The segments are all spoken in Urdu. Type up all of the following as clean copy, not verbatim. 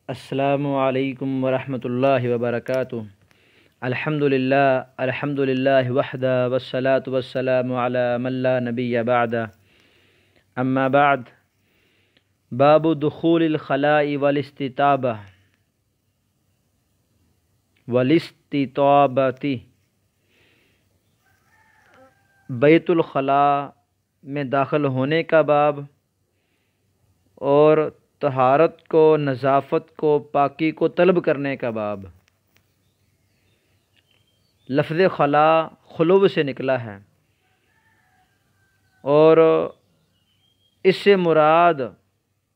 السلام علیکم ورحمۃ اللہ وبرکاتہ۔ الحمدللہ وحدہ والصلاة والسلام علی من لا نبی بعدہ، اما بعد۔ باب دخول الخلاء والاستطابۃ، بیت الخلاء میں داخل ہونے کا باب اور طہارت کو، نظافت کو، پاکی کو طلب کرنے کا باب۔ لفظ خلاء خلو سے نکلا ہے اور اس سے مراد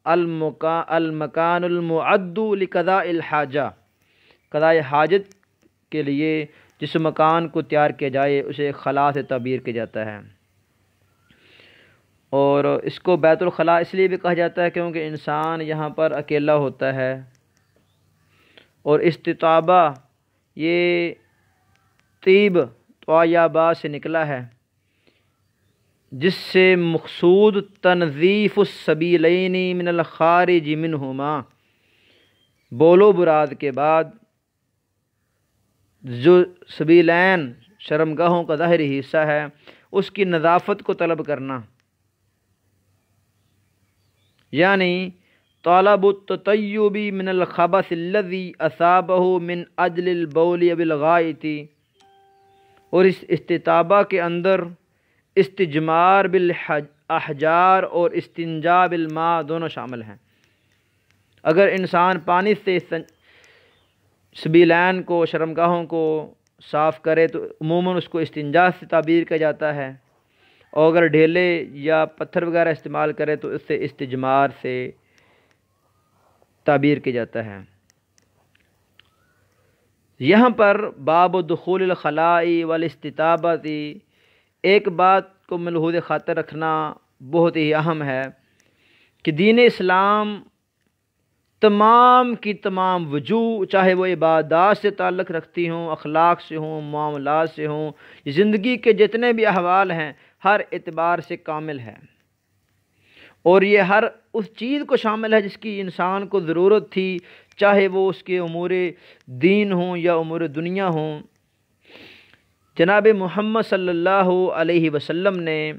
المکان المعد لقضاء الحاجہ، قضاء حاجت کے لیے جس مکان کو تیار کیا جائے اسے خلاء سے تعبیر کیا جاتا ہے۔ اور اس کو بیت الخلاء اس لیے بھی کہا جاتا ہے کیونکہ انسان یہاں پر اکیلا ہوتا ہے۔ اور استطابہ یہ طیب طیبہ سے نکلا ہے جس سے مقصود تنظیف السبیلین من الخارج منہما، بول و براد کے بعد جو سبیلین شرمگاہوں کا ظاہری حصہ ہے اس کی نظافت کو طلب کرنا، یعنی طالب التطیب من الخبث الذي اصابه من اجل البول بالغائط۔ اور اس استطابہ کے اندر استجمار بالاحجار اور استنجاء بالماء دونوں شامل ہیں۔ اگر انسان پانی سے سبیلین کو، شرمگاہوں کو صاف کرے تو عموماً اس کو استنجاء سے تعبیر کیا جاتا ہے، اور اگر ڈھیلے یا پتھر وغیرہ استعمال کرے تو اس سے استجمار سے تعبیر کیا جاتا ہے۔ یہاں پر باب دخول الخلاء والاستطابۃ، ایک بات کو ملحوظ خاطر رکھنا بہت ہی اہم ہے کہ دین اسلام تمام کی تمام وجوہ، چاہے وہ عبادات سے تعلق رکھتی ہوں، اخلاق سے ہوں، معاملات سے ہوں، زندگی کے جتنے بھی احوال ہیں، ہر اعتبار سے کامل ہے۔ اور یہ ہر اس چیز کو شامل ہے جس کی انسان کو ضرورت تھی، چاہے وہ اس کے امور دین ہوں یا امور دنیا ہوں۔ جناب محمد صلی اللہ علیہ وسلم نے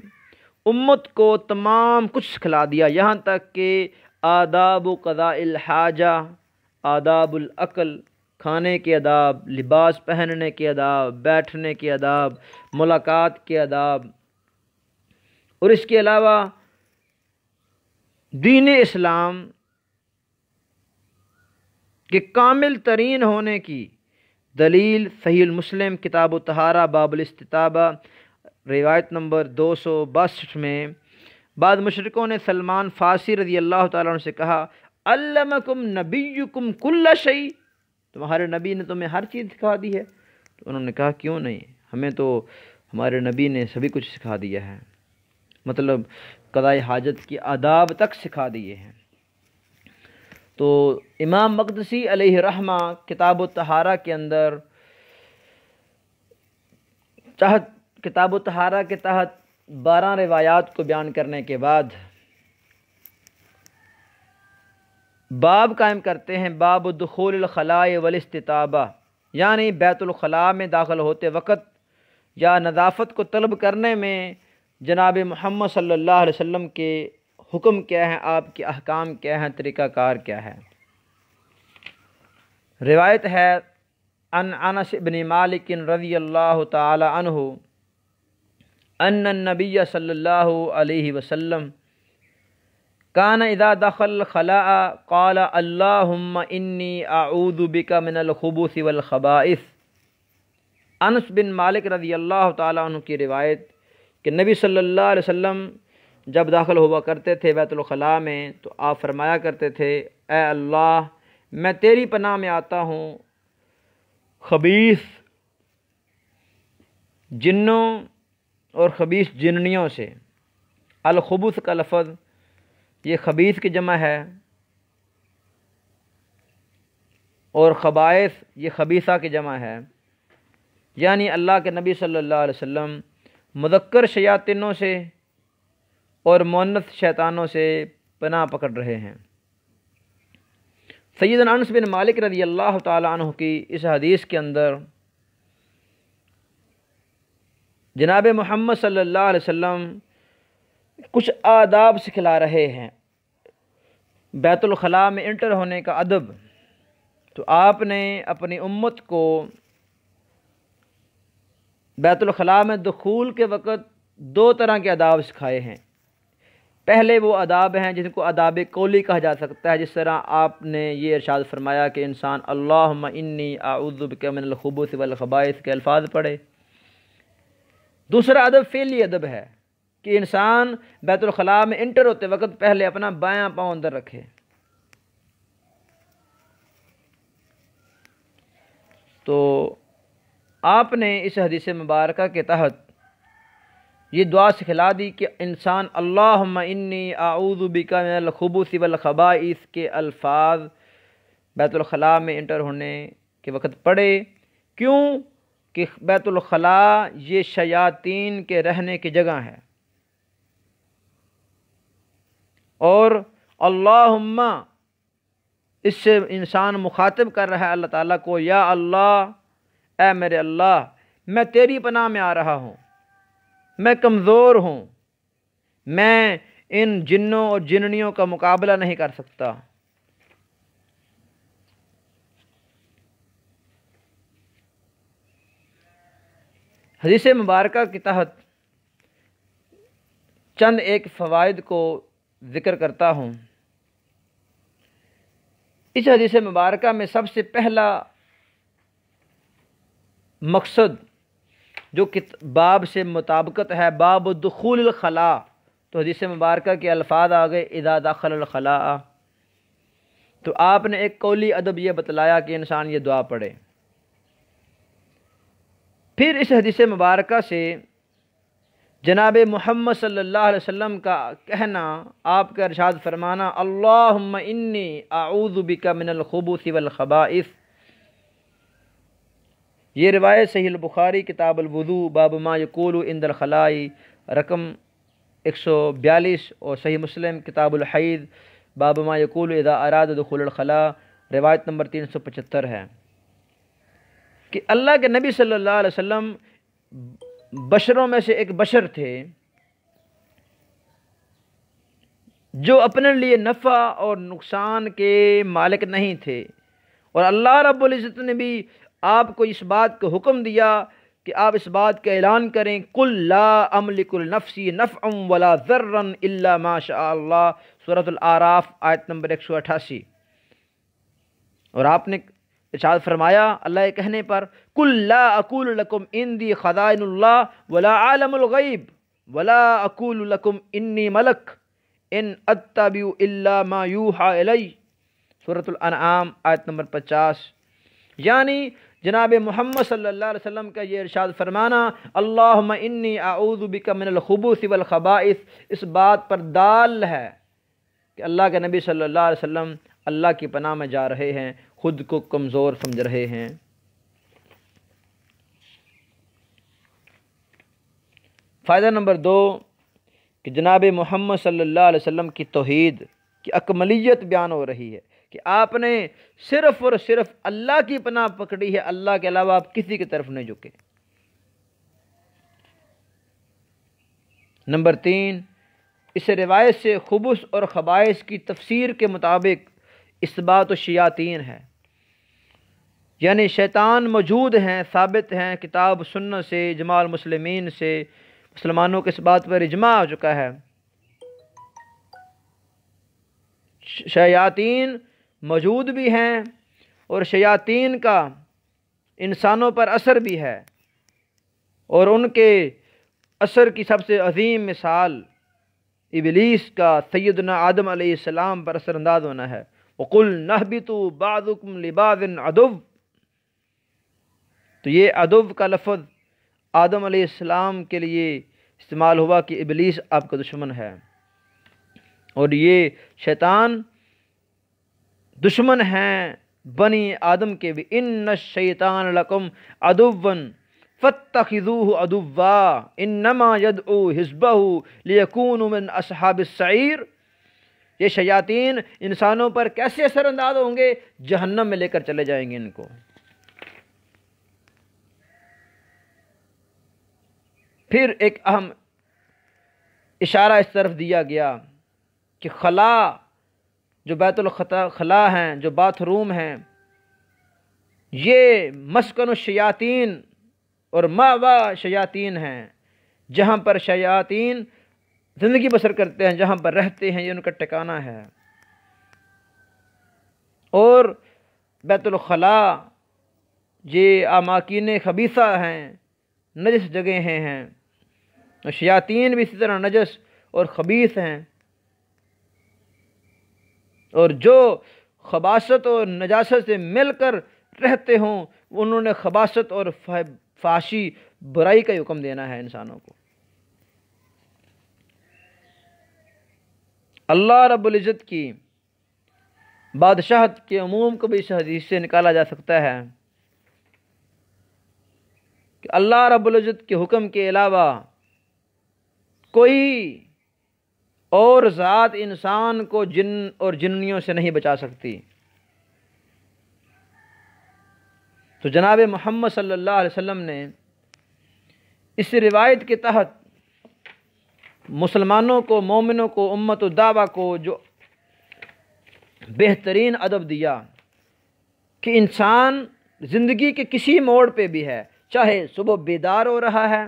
امت کو تمام کچھ سکھلا دیا، یہاں تک کہ آداب قضاء الحاجہ، آداب العقل، کھانے کے آداب، لباس پہننے کے آداب، بیٹھنے کے آداب، ملاقات کے آداب۔ اور اس کے علاوہ دین اسلام کے کامل ترین ہونے کی دلیل صحیح المسلم کتاب الطہارہ باب الاستطابہ روایت نمبر 262 میں بعض مشرکوں نے سلمان فارسی رضی اللہ تعالیٰ عنہ سے کہا، علمکم نبیکم کل شیء، تمہارے نبی نے تمہیں ہر چیز سکھا دی ہے؟ تو انہوں نے کہا کیوں نہیں، ہمیں تو ہمارے نبی نے سبھی کچھ سکھا دیا ہے، مطلب قضاء حاجت کی آداب تک سکھا دیے ہیں۔ تو امام مقدسی علیہ رحمہ کتاب الطہارہ کے اندر کتاب الطہارہ کے تحت 12 روایات کو بیان کرنے کے بعد باب قائم کرتے ہیں، باب دخول الخلاء والاستطابہ، یعنی بیت الخلاء میں داخل ہوتے وقت یا نظافت کو طلب کرنے میں جناب محمد صلی اللہ علیہ وسلم کے حکم کیا ہیں، آپ کے احکام کیا ہیں، طریقہ کار کیا ہے۔ روایت ہے عن انس بن مالک رضی اللہ تعالی عنہ ان النبی صلی اللہ علیہ وسلم کان اذا دخل الخلاء قال اللہم انی اعوذ بک من الخبث والخبائث۔ انس بن مالک رضی اللہ تعالی عنہ کی روایت کہ نبی صلی اللہ علیہ وسلم جب داخل ہوا کرتے تھے بیت الخلاء میں تو آپ فرمایا کرتے تھے، اے اللہ میں تیری پناہ میں آتا ہوں خبیث جنوں اور خبیث جننیوں سے۔ الخبث کا لفظ یہ خبیث کی جمع ہے، اور خبائث یہ خبیثہ کی جمع ہے، یعنی اللہ کے نبی صلی اللہ علیہ وسلم مذکر شیاطینوں سے اور مؤنث شیطانوں سے پناہ پکڑ رہے ہیں۔ سیدنا انس بن مالک رضی اللہ تعالی عنہ کی اس حدیث کے اندر جناب محمد صلی اللہ علیہ وسلم کچھ آداب سکھلا رہے ہیں، بیت الخلاء میں انٹر ہونے کا ادب۔ تو آپ نے اپنی امت کو بیت الخلاء میں دخول کے وقت دو طرح کے آداب سکھائے ہیں۔ پہلے وہ آداب ہیں جن کو آداب قولی کہا جا سکتا ہے، جس طرح آپ نے یہ ارشاد فرمایا کہ انسان اللہم انی اعوذ بک من الخبث والخبائث کے الفاظ پڑھے۔ دوسرا ادب فعلی ادب ہے کہ انسان بیت الخلاء میں انٹر ہوتے وقت پہلے اپنا بایاں پاؤں اندر رکھے۔ تو آپ نے اس حدیث مبارکہ کے تحت یہ دعا سکھلا دی کہ انسان اللہم انی اعوذ بک من الخبث والخبائث کے الفاظ بیت الخلاء میں انٹر ہونے کے وقت پڑھے۔ کیوں کہ بیت الخلاء یہ شیاطین کے رہنے کی جگہ ہے، اور اللہم اس سے انسان مخاطب کر رہا ہے اللہ تعالیٰ کو، یا اللہ، اے میرے اللہ، میں تیری پناہ میں آ رہا ہوں، میں کمزور ہوں، میں ان جنوں اور جننیوں کا مقابلہ نہیں کر سکتا۔ حدیث مبارکہ کے تحت چند ایک فوائد کو ذکر کرتا ہوں۔ اس حدیث مبارکہ میں سب سے پہلا مقصد جو باب سے مطابقت ہے، باب دخول الخلاء، تو حدیث مبارکہ کے الفاظ آگئے اذا دخل الخلاء، تو آپ نے ایک قولی ادب یہ بتلایا کہ انسان یہ دعا پڑھے۔ پھر اس حدیث مبارکہ سے جناب محمد صلی اللہ علیہ وسلم کا کہنا، آپ کا ارشاد فرمانا اللہم انی اعوذ بک من الخبث والخبائث، یہ روایت صحیح البخاری کتاب الوضوء باب ما یقول عند الخلاء رقم 142، اور صحیح مسلم کتاب الحیض باب ما یقول اذا اراد دخول الخلاء روایت نمبر 375 ہے کہ اللہ کے نبی صلی اللہ علیہ وسلم بشروں میں سے ایک بشر تھے جو اپنے لیے نفع اور نقصان کے مالک نہیں تھے، اور اللہ رب العزت نے بھی آپ کو اس بات کا حکم دیا کہ آپ اس بات کا اعلان کریں قل لا املک لنفسی نفعا ولا ضرا الا ما شاء اللہ، سورۃ الاعراف آیت نمبر 188۔ اور آپ نے ارشاد فرمایا اللہ کے کہنے پر قل لا اقول لکم عندی خزائن اللہ ولا عالم الغیب ولا اقول لکم انی ملک ان اتبع الا ما یوحى الی، سورۃ الانعام آیت نمبر 50۔ یعنی جناب محمد صلی اللہ علیہ وسلم کا یہ ارشاد فرمانا اللہم انی اعوذ بک من الخبث والخبائث اس بات پر دال ہے کہ اللہ کے نبی صلی اللہ علیہ وسلم اللہ کی پناہ میں جا رہے ہیں، خود کو کمزور سمجھ رہے ہیں۔ فائدہ نمبر 2 کہ جناب محمد صلی اللہ علیہ وسلم کی توحید کی اکملیت بیان ہو رہی ہے کہ آپ نے صرف اور صرف اللہ کی پناہ پکڑی ہے، اللہ کے علاوہ آپ کسی کی طرف نہیں جھکے۔ نمبر 3 اس روایت سے خبث اور خبائث کی تفسیر کے مطابق اثبات الشیاطین ہے، یعنی شیطان موجود ہیں، ثابت ہیں، کتاب سنت سے، اجماع المسلمین سے مسلمانوں کے اس بات پر اجماع ہو چکا ہے۔ شیاطین موجود بھی ہیں اور شیاطین کا انسانوں پر اثر بھی ہے، اور ان کے اثر کی سب سے عظیم مثال ابلیس کا سیدنا آدم علیہ السلام پر اثر انداز ہونا ہے۔ وَقُلْ نَهْبِطُوا بَعْضُكُمْ لِبَعْضٍ عَدُوٌّ، تو یہ عدو کا لفظ آدم علیہ السلام کے لیے استعمال ہوا کہ ابلیس آپ کا دشمن ہے، اور یہ شیطان دشمن ہیں بنی آدم کے بھی۔ ان الشیطان لکم عدو فاتخذوه عدوا انما يدعو حزبه ليكونوا من اصحاب السعیر، یہ شیاطین انسانوں پر کیسے اثر انداز ہوں گے؟ جہنم میں لے کر چلے جائیں گے ان کو۔ پھر ایک اہم اشارہ اس طرف دیا گیا کہ خلا، جو بیت الخلا ہیں، جو باتھ روم ہیں، یہ مسکن الشیاطین اور مأویٰ شیاطین ہیں، جہاں پر شیاطین زندگی بسر کرتے ہیں، جہاں پر رہتے ہیں، یہ ان کا ٹھکانہ ہے۔ اور بیت الخلا یہ اماکن خبیثہ ہیں، نجس جگہیں ہیں، اور شیاطین بھی اسی طرح نجس اور خبیث ہیں، اور جو خباثت اور نجاست سے مل کر رہتے ہوں انہوں نے خباثت اور فحاشی برائی کا حکم دینا ہے انسانوں کو۔ اللہ رب العزت کی بادشاہت کے عموم کو بھی اس حدیث سے نکالا جا سکتا ہے کہ اللہ رب العزت کے حکم کے علاوہ کوئی اور ذات انسان کو جن اور جنیوں سے نہیں بچا سکتی۔ تو جناب محمد صلی اللہ علیہ وسلم نے اس روایت کے تحت مسلمانوں کو، مومنوں کو، امت الدعوہ کو جو بہترین ادب دیا کہ انسان زندگی کے کسی موڑ پہ بھی ہے، چاہے صبح بیدار ہو رہا ہے،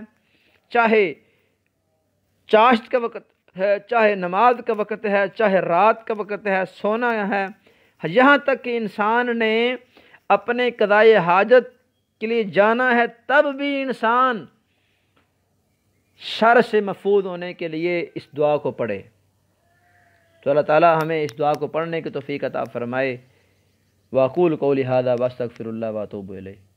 چاہے چاشت کا وقت ہے، چاہے نماز کا وقت ہے، چاہے رات کا وقت ہے، سونا ہے، یہاں تک کہ انسان نے اپنے قضائے حاجت کے لیے جانا ہے، تب بھی انسان شر سے محفوظ ہونے کے لیے اس دعا کو پڑھے۔ تو اللہ تعالی ہمیں اس دعا کو پڑھنے کی توفیق عطا فرمائے۔ واقول قولی ھذا واستغفر اللہ واتوب الیہ۔